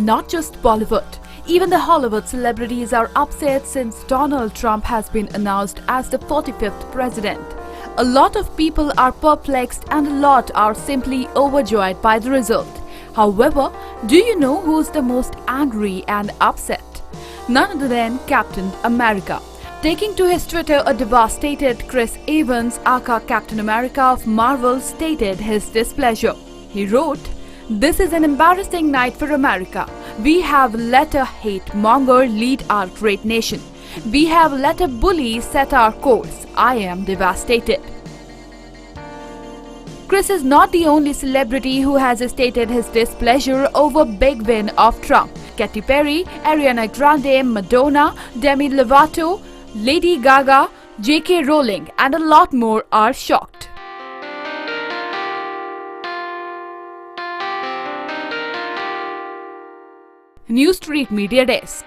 Not just Bollywood. Even the Hollywood celebrities are upset since Donald Trump has been announced as the 45th president. A lot of people are perplexed and a lot are simply overjoyed by the result. However, do you know who's the most angry and upset? None other than Captain America. Taking to his Twitter, a devastated Chris Evans, aka Captain America of Marvel, stated his displeasure. He wrote, "This is an embarrassing night for America. We have let a hate-monger lead our great nation. We have let a bully set our course. I am devastated." Chris is not the only celebrity who has stated his displeasure over big win of Trump. Katy Perry, Ariana Grande, Madonna, Demi Lovato, Lady Gaga, J.K. Rowling and a lot more are shocked. Newzstreet Media Desk.